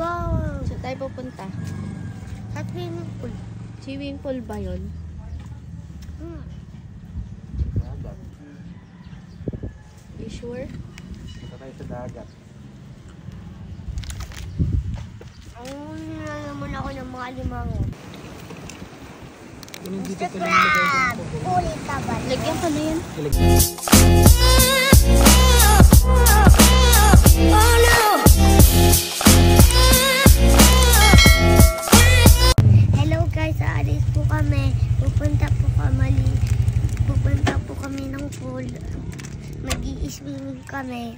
go! Saan tayo pupunta? Sa swimming pool. Swimming pool ba yun? Dagat. You sure? Punta tayo sa dagat. Nila naman ako ng mga limango. Dito ko lang lagay. Ulit ka ba? Lagyan ka na yan. Hello guys, aalis po kami. Pupunta po kami ng pool. Mag-i-swimming kami.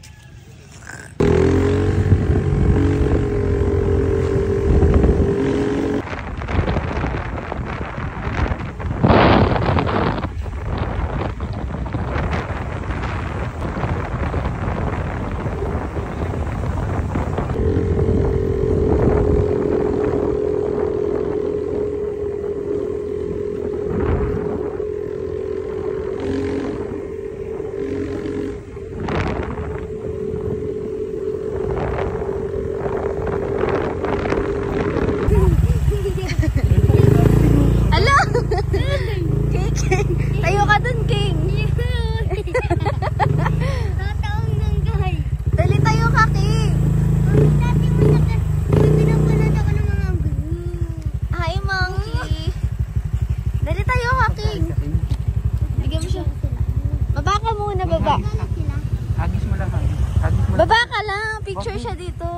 Baba ka lang, picture siya dito.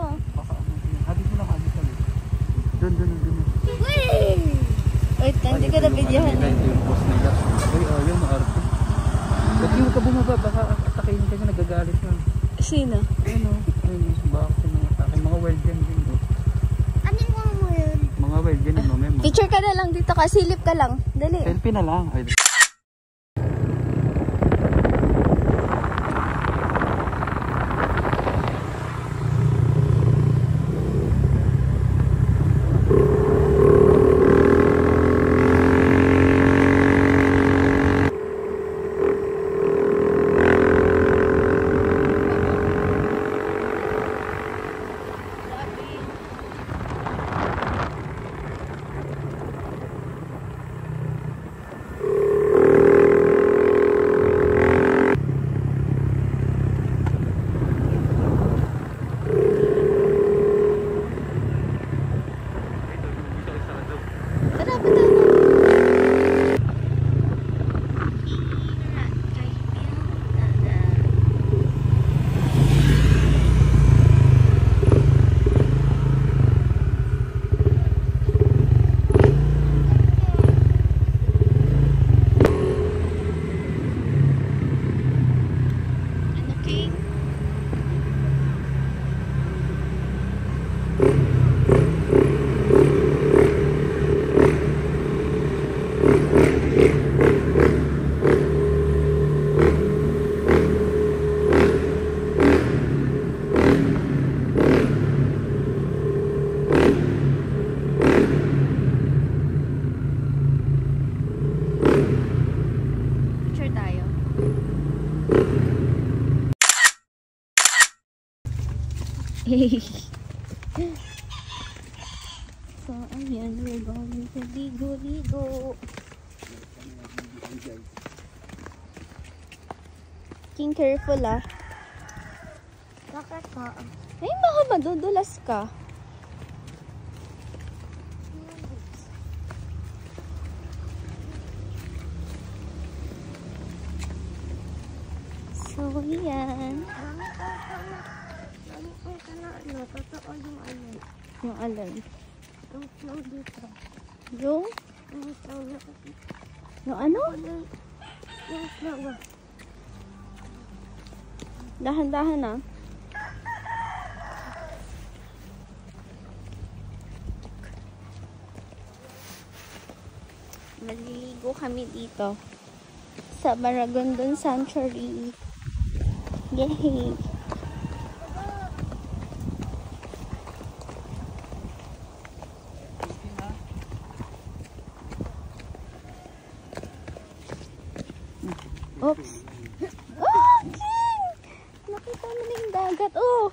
Hagis mo lang, hagis lang. Doon. Wait, hindi ka na videohan. Yung boss na yan. Ay, yung maarte. Ba't yung ka bumaba? Baka atakayin ka siya, nagagalit na. Sino? Ayun o. Ayun, baka siya mga atake. Mga wild yan din. Anong mo yun? Mga wild yan din, mamaya. Picture ka na lang dito ka, silip ka lang. Dali. Selfie na lang. Ay, So, ayan, we're going to ligo-ligo. King, careful ah. Bakit po? Ay, baka madudulas ka. So, yan. Totoo yung ano. Yung alay. Yung snow dito. Yung? Yung snow na. Yung ano? Yung snow ba? Dahan-dahan ah. Maliligo kami dito sa Maragondon Sanctuary. Yay! Oops! Oh, King! Nakita mo na yung dagat, oh!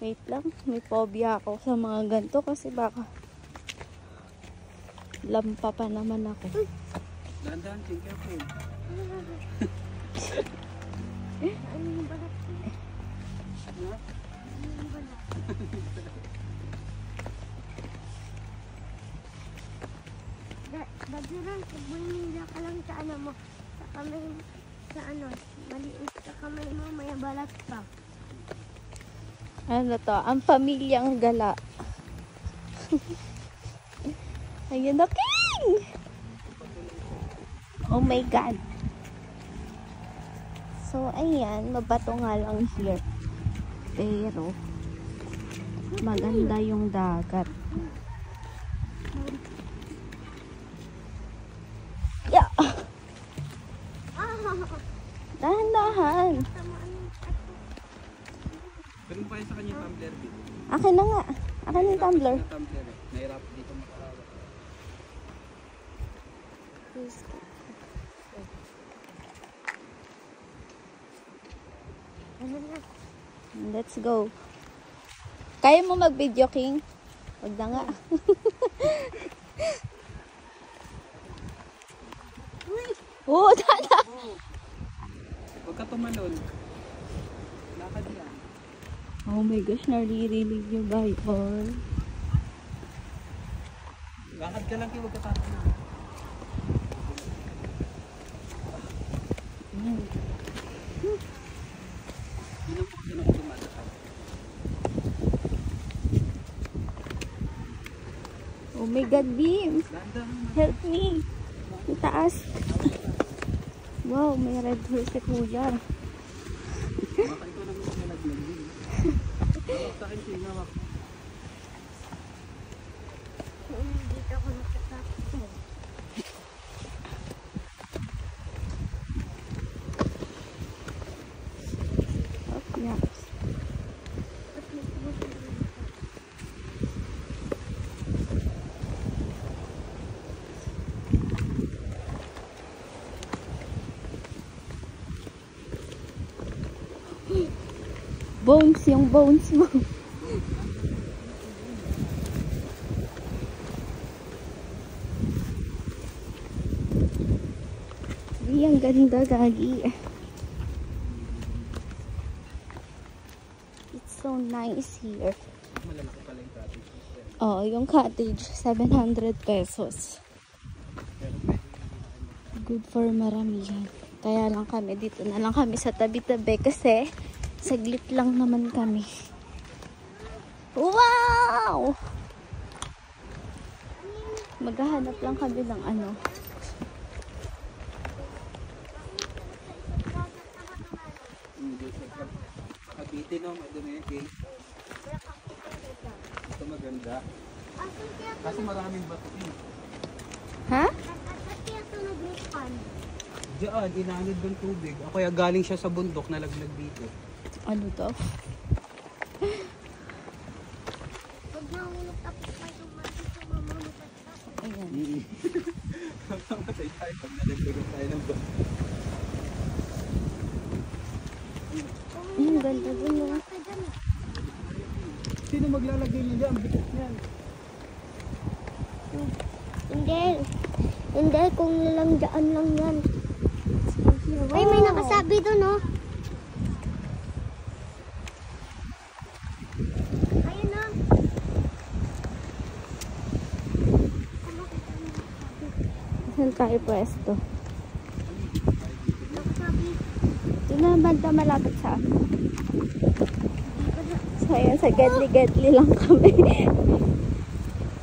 Wait lang, may phobia ako sa mga ganito kasi baka lampa pa naman ako. Dahan-dahan, take careful. Ano yung balat ko? Ano? Ano yung balat? Bagyuran, pag manila ka lang sa ano mo, sa kamay, sa ano, maliit sa kamay mo, may balat pa. Ano to? Ang pamilyang gala. Ayun na, King! Oh my God. So, ayan. Mabato nga lang here. Pero, maganda yung dagat. Yeah! Dahan-dahan. Pero pa sa kanya tumbler dito. Akin na nga. Akin yung tumbler. Tumbler eh. Nahirap dito makarawa. Let's go. Kaya mo mag-video, King? Huwag na nga. Oh, tanda. Huwag ka tumalon. Lakad yan. Oh my gosh, naririnig yung Bible. Lakad ka lang kayo, huwag ka tatalon. Sino po dumadaan? Oh my God, Beams. Dahan-dahan. Help me. Sa taas. Wow, may red horse si Kuya. Baka ikaw naman sa nalaglag din. Hawak sa akin, King. Hawak. Dito ako natatakot. Oh, yeah. Bones, yung bones mo. Ay, ang ganda, Gagi. It's so nice here. Malalaki pala yung cottage. Oh, yung cottage, 700 pesos. Good for maramihan. Kaya lang kami, dito na lang kami sa tabi-tabi kasi saglit lang naman kami. Wow! Maghahanap lang kami ng ano. Kabiti no, madumi yung King. Ito maganda. Kasi maraming bato King. Ha? Kaya ito nag-respan. Diyan, inanod ng tubig. O kaya galing siya sa bundok, nalaglag dito. Ano to? Pag nahulog tapos may tumati sa mamamot at Ayan. Mamatay tayo pag nalaglag tayo ng bato. Ang ganda dun yung... Sino maglalagay niya dyan? Bigat niyan. Hindi. Hindi, kung lalanggaan lang yan. Ay, may nakasabi doon, oh. Ayun na. Saan tayo pwesto? Nakasabi. Ito na banda malapit sa amin. So ayan, sa gedli-gedli lang kami.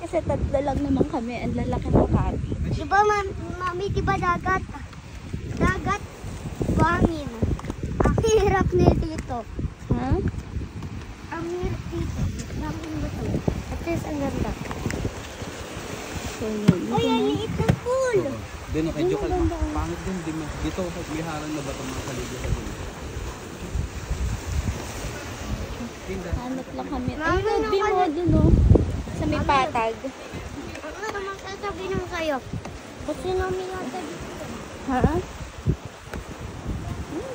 Kasi tatlo lang naman kami. Ang lalaki ng kabi. Diba, mami, diba dagat? Dagat, bangin. Ang hirap nito ito. Ha? Ang hirap dito. Bangin ba ito? At least, ang ganda. So yun. Uy, ang liit ng pool. Doon ako, medyo kalma. Pangit din. Dito, may harang na bato mga kaligyo sa doon. Hanap lang kami. Ay, Mami, sabi mo ano? dun oh. Sa may patag. Ano naman sasabihin ng sa'yo? Kasi namin yata dito. Ha?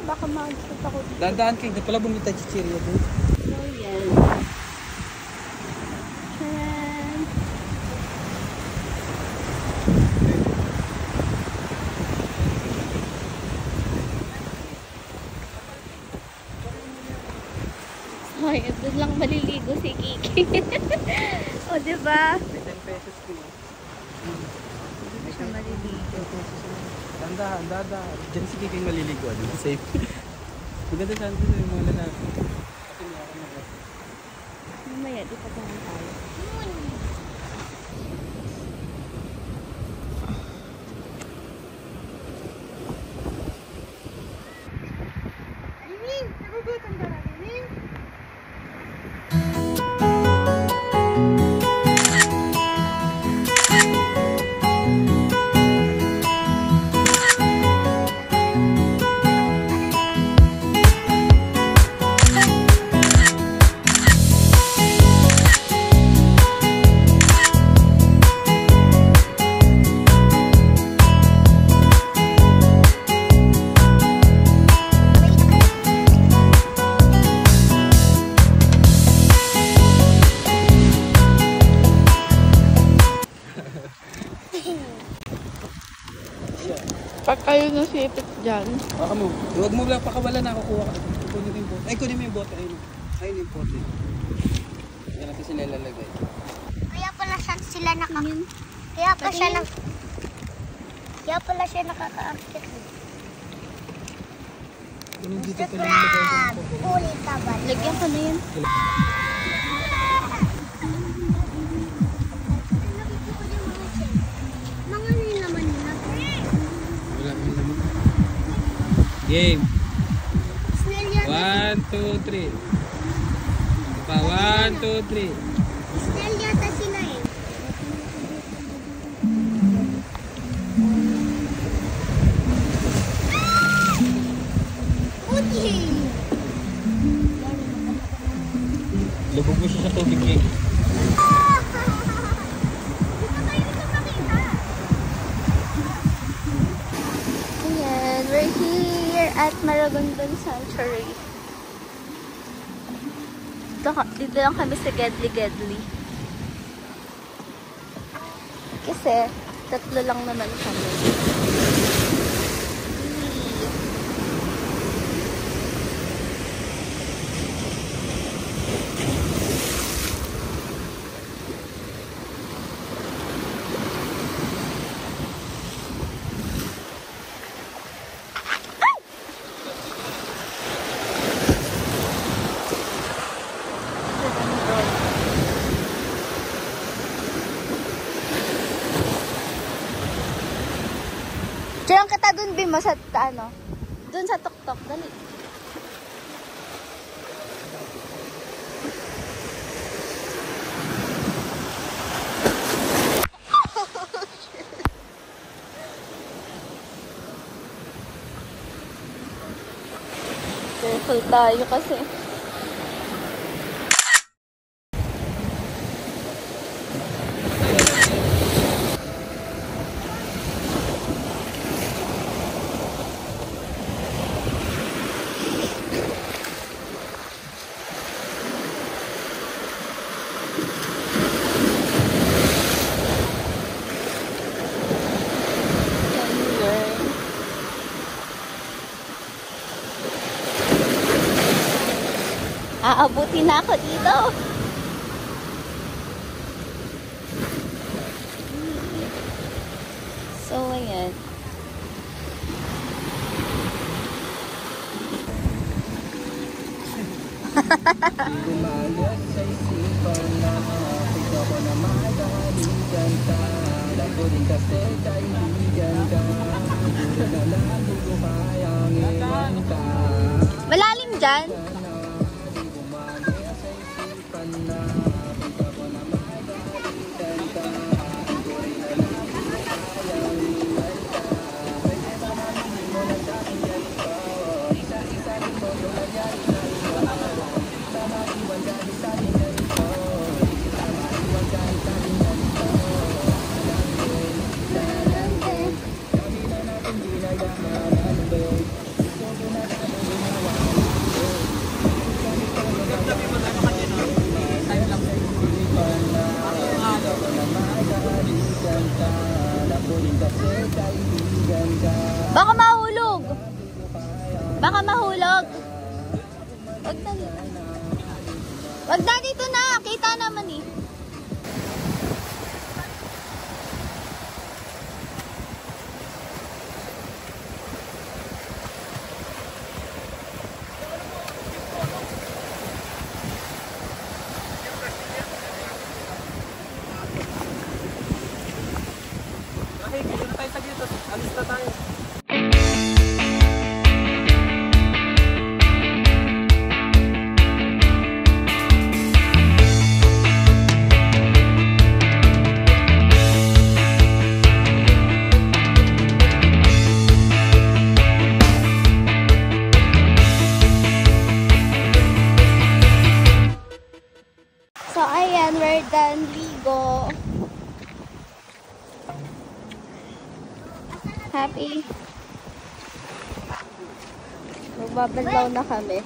Baka mag-stop ako dito. Dadaan kayo, hindi pala bumita chichirya doon. So yan. Kaya doon lang maliligo si Kiki. O, diba? May 10 pesos ko. Hindi siya maliligo. Danda. Diyan si Kiki maliligo. Safe. Maganda saan ko yung mga lalaki. Kasi may ako na. Mamaya, di pa tayo. Rimin, nagugutom ka na, Rimin? Pag kayo nasipit dyan. Baka mo. Huwag mo lang pakawalan na. Kukuha ka. Kunin mo yung bote. Ay, kunin mo yung bote. Ayun yung bote. Yan natin sila lalagay. Kaya pala sila Kaya pala siya nakaka-akit. Kunin dito pa lang lagay yung bote. Ulit ka ba? Lagyan ko na yun. Mga nilaman nila. Wala mo naman. Game. Snail yata. 1, 2, 3. Pa, 1, 2, 3. Snail yata sila eh. Uti! Lubog mo siya sa tubig, Game. Ayan, we're here at Maragondon Sanctuary. Dito lang kami sa Gedli. Kasi, 3 lang naman kami. Diyan kita dun, Bimo, sa ano? Dun sa tuktok, dali. Careful tayo kasi. Aabutin na ako dito. So, ayan. Lumalas sa isipan na kita ko na magalitan ka. Alam ko din kasi kaibigan ka. Hindi na lang ko kayang iwan ka. Malalim dyan. Baka mahulog. Baka mahulog. Huwag na. nga naman eh. Alis na tayo. So, ayan, we're done ligo. Happy? Magbabanlaw na kami.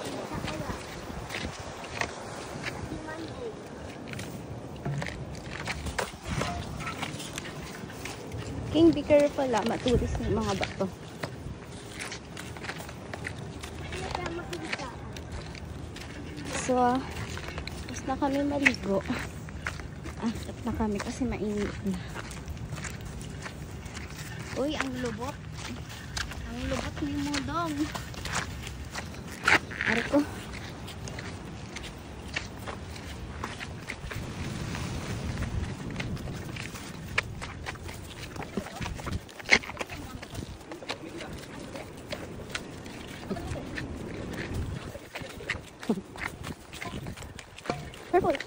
King, be careful lang. Matulis ng mga bato. So, tapos na kami maligo. Stop na kami kasi mainit na. Uy, ang lubot. Ang lubot ni Mudong. Ari ko. Purple.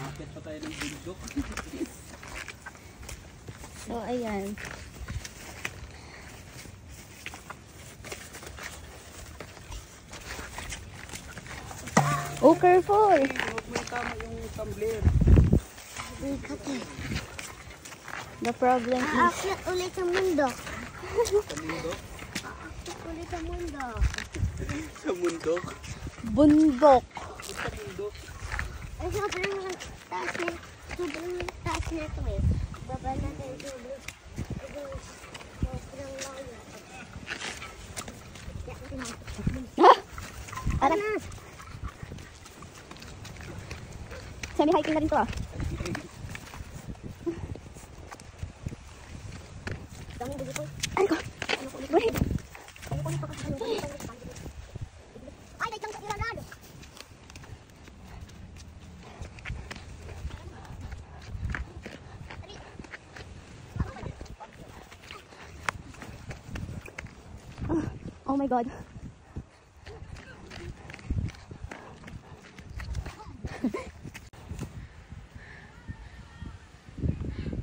Akit pa tayo ng bundok. So, ayan. Oh, careful! Huwag mo tama yung tumbler. The problem is... Aakyat ulit sa mundo. Sa bundok? Aakyat ulit sa mundo. Sa bundok? Bundok. Sa bundok? Ay, sobrang taas na. Sobrang taas na ito eh. Baba natin sobrang. Sobrang layo. Ara. Semi-hiking na rin to ah. Daming dugo ko. Ay ko. Wait. Ay, may tangka ilalalo. Oh my God.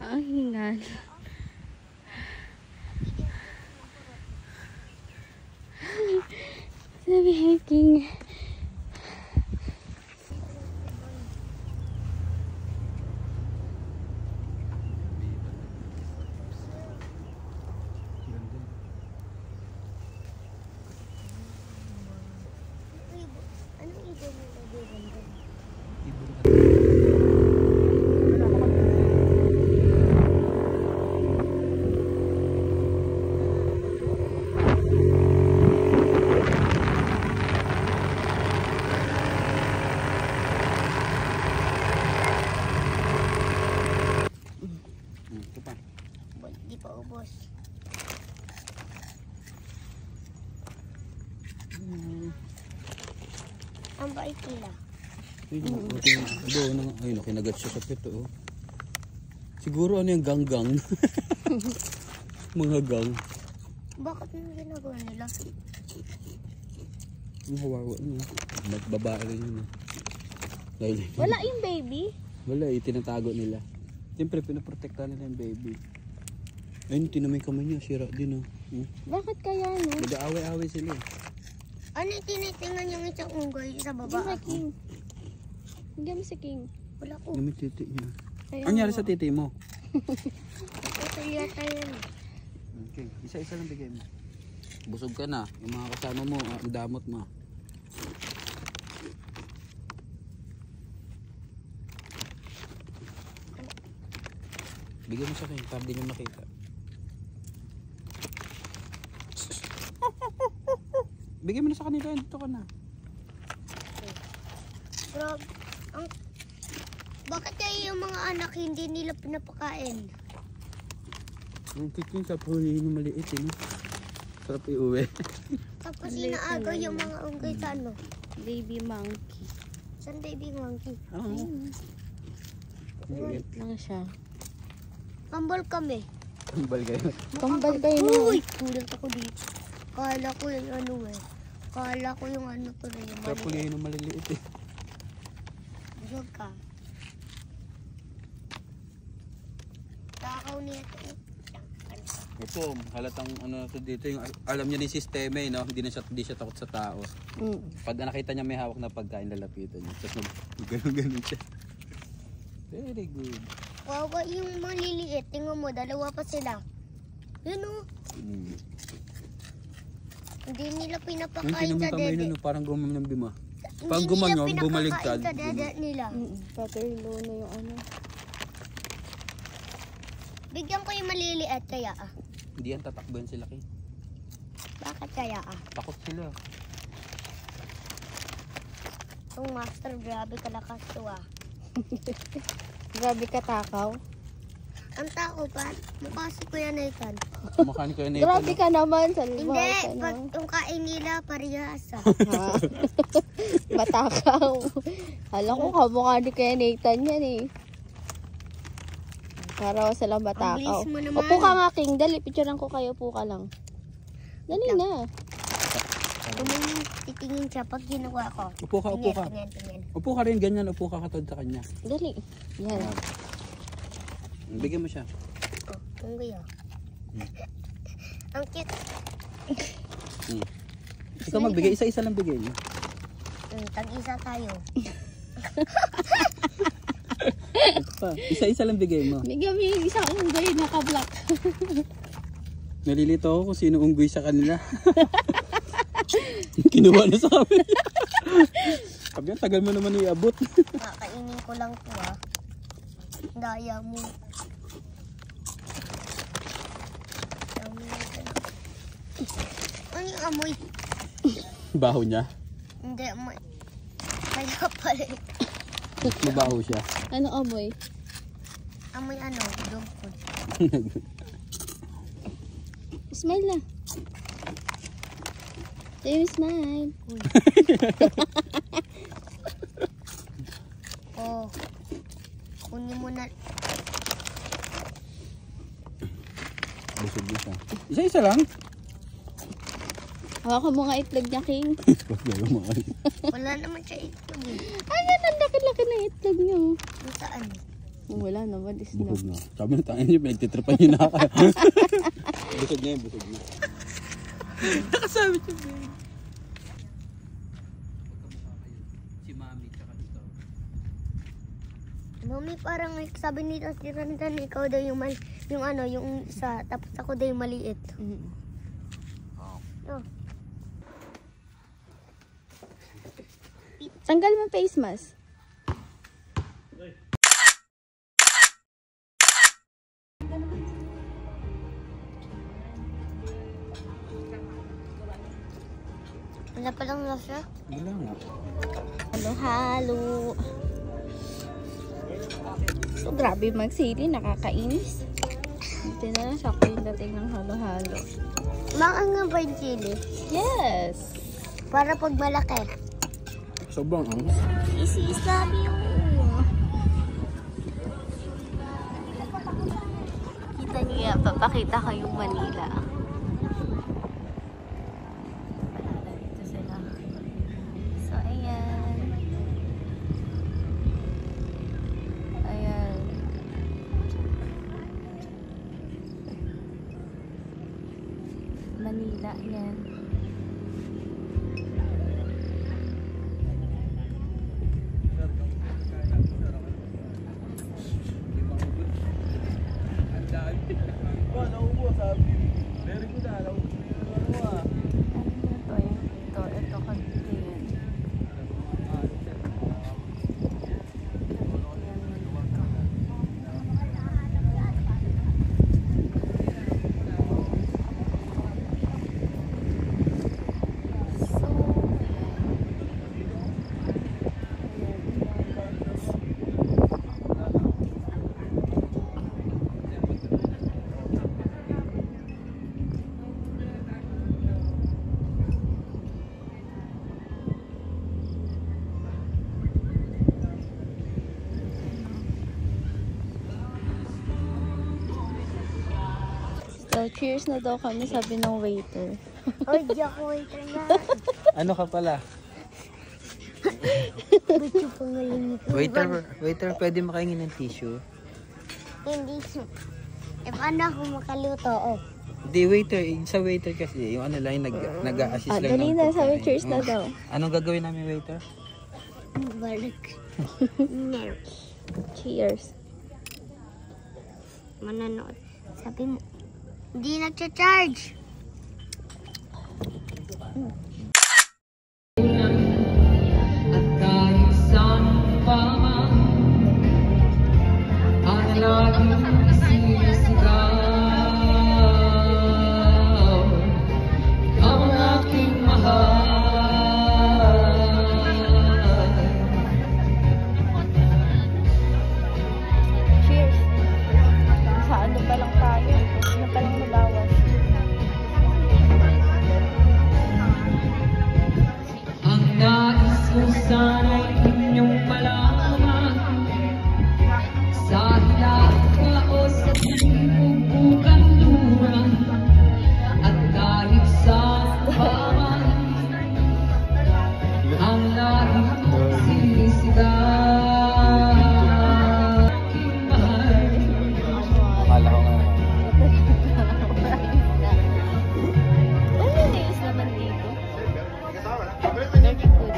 Ang hingal. Sabi hiking. Anong ibon nila dito? Ito pa. Di pa ubos. Ang bait nila. Ayun, kinagat siya sa pito. Oh. Siguro ano yung ganggang. Mga gang. Bakit nang ginagawa nila? Ang hawawa no. Babae rin yun. Dahil, Wala yung baby. wala, itinatago nila. Siyempre, pinaprotektahan nila yung baby. Ayun, tinamay kamay niya. Sira din. Bakit kaya no? Nag-aaway-aaway sila. Ano yung tinitingan yung isang unggoy sa Hindi baba? sa King. Hindi mo si King. Wala ko. Gamit titi niya. Kaya Ano nangyari nga. sa titi mo? Ito yata yun. Okay, isa-isa lang bigay mo. Busog ka na. Yung mga kasama mo, ang damot mo. Bigyan mo sa akin, para di nyo makita. Bigay mo na sa kanila. Dito ka na. Pero, bakit kaya yung mga anak hindi nila pinapakain? Ang kikin sa puhin yung maliit eh. No? Sarap iuwi. Tapos inaagaw yung mga unggoy sa ano? Baby monkey. Saan baby monkey? Oo. Maliit lang siya. Kambal kami. Kambal kayo. Kambal kayo na. Uy! Kulat ako dito. Kala ko yung ano eh. Kala ko yung ano to na yung Sarap puhin yung maliliit eh. Busog ka. Takaw niya ito. Opo, halatang ano na to dito. Yung, alam niya ni sistema eh, no? Hindi siya takot sa tao. Pag nakita niya may hawak na pagkain, lalapitan niya. Tapos ganun siya. Very good. Wawa yung maliliit. Tingnan mo, dalawa pa sila. Yun o. Hindi nila Yung pinapakain tinan mo sa yung kamay dede. nun, parang gumam ng bima. Hindi Pag nila gumanyon, pinapakain bumaligtad. sa dede nila. Paterlo na yung ano. Bigyan ko yung maliliit kaya ah. Hindi yan tatakbo yan sila kay. Bakit kaya ah? Takot sila. Itong master, grabe kalakas to ah. Grabe katakaw. Ang tao pa, mukha si Kuya Nathan. Kumakani kayo na Grabe ka naman. Salbahe Hindi, ka pag na. yung kain nila, parehas ah. Matakaw. Alam ko kamukha ni kaya Nathan yan eh. Para sila matakaw. Ang bilis mo naman. Upo ka nga, King. Dali, picturean ko kayo. Upo ka lang. Dali na. Tumingin, titingin siya pag ginawa ko. Upo ka, upo ka. Tingin. Upo ka rin, ganyan. Upo ka katod sa kanya. Dali. Yan. Bigyan mo siya. Oh, tunggoy ah. Ang cute. Ikaw magbigay, isa-isa lang bigay niyo. Tag-isa tayo. Isa-isa lang bigay mo. Bigyan mo yung isang unggoy naka-black. Nalilito ako kung sino unggoy sa kanila. Kinuha na sa amin. Sabi yan, tagal mo naman iabot. Kakainin ko lang to ah. Daya mo. Ano yung amoy? Baho niya. Hindi, amoy. Kaya pala. Mabaho siya. Ano amoy? Amoy ano? Dog food. Smile na. Say smile. Oh. Kunin mo na. Busog niya siya. Isa-isa lang. Hawakan mo nga itlog niya, King. Wala naman siya itlog eh. Ayan, ang laki-laki ng itlog niyo. Kung saan? Wala naman, is na. Busog na. Sabi na tayo niya, pinagtitripan niyo na ako. Busog niya, busog niya. Nakasabi siya, babe. Si Mami, tsaka dito. Mami, parang sabi nito si Randan, ikaw daw yung ano, yung isa, tapos ako daw yung maliit. Oh. Tanggal mo face mask. Wala pa lang lasa? Wala nga. Halo-halo. So, grabe magsili. Nakakainis. Dito na lang siya ko yung dating ng halo-halo. Maang nga ba yung chili? Yes! Para pag malaki. Sobrang ang. Isi-isabi yung... Kita niyo yan. Papakita ko yung Manila. Dito sila. So, ayan. Ayan. Manila, yan. Ito kanti yan. So, cheers na daw kami, sabi ng waiter. Oy, di ako waiter na. Ano ka pala? Ba't yung pangalan nito? Waiter, pwede makaingin ng tissue? Hindi. Eh, paano ako makaluto? Oh. Hindi, waiter. Sa waiter kasi, yung ano lang, nag-a-assist lang. Dali ng na, sabi pagkain. cheers na daw. Anong gagawin namin, waiter? Balik. No. Cheers. Mananood. Sabi mo, hindi nagcha-charge. At kahit saan pa man ang laging sinisigaw, ikaw ang aking mahal. Cheers. Sa ano pa lang tayo? Ano pa lang nabawas? Ang nais ko sana'y inyong malaman, sa hilaga o sa tingog kanluran, at kahit saan pa man ang laging sinisigaw, aking mahal. Akala ko nga. Ano nails naman dito? Very good.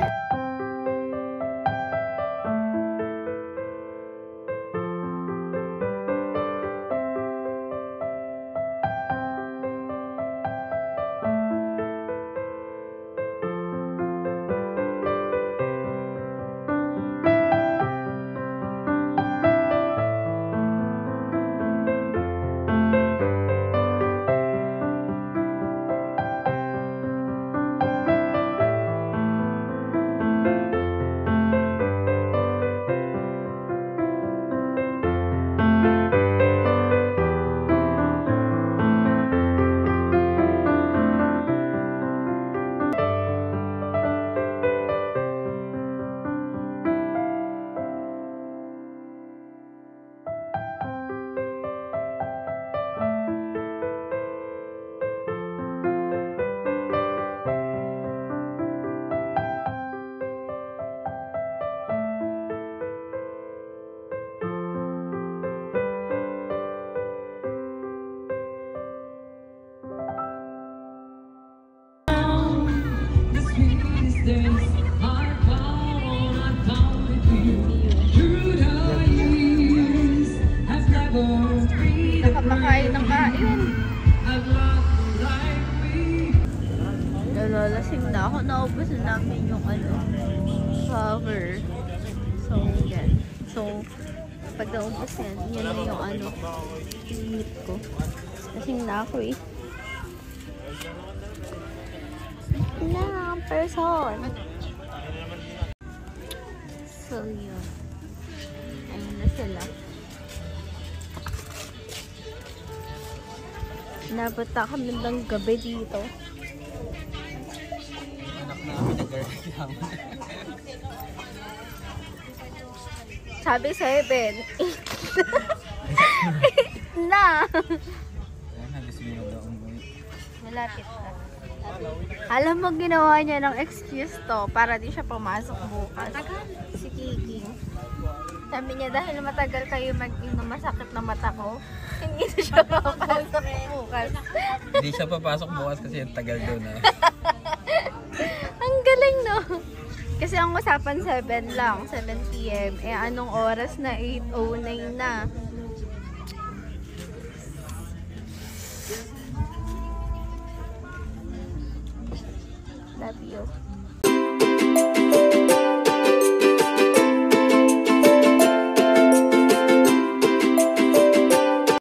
The sweetest days I found with you. Through the years, I've never been Nakapakain ng kain. I've loved like we. Nalalasing na ako. Naubos na namin yung cover. So, yan. So, pag naubos yan, yan na yung meat ko. Lasing na ako eh. Na, person. So, yun. Ayun na sila. Nabot na kami ng gabi dito. Anak namin nag-reklamo. Sabi 7. Na! Ayan, halos mo yung daong mo. Malapit na. Alam mo, ginawa niya ng excuse to para di siya pumasok bukas. Si Kiki. Sabi niya, dahil matagal kayo mag-inom, masakit na mata ko, hindi na siya papasok bukas. Hindi siya papasok bukas kasi yung tagal doon ah. Ang galing, no? Kasi ang usapan 7 lang, 7 PM. Eh, anong oras na? 8:09 na. Love you.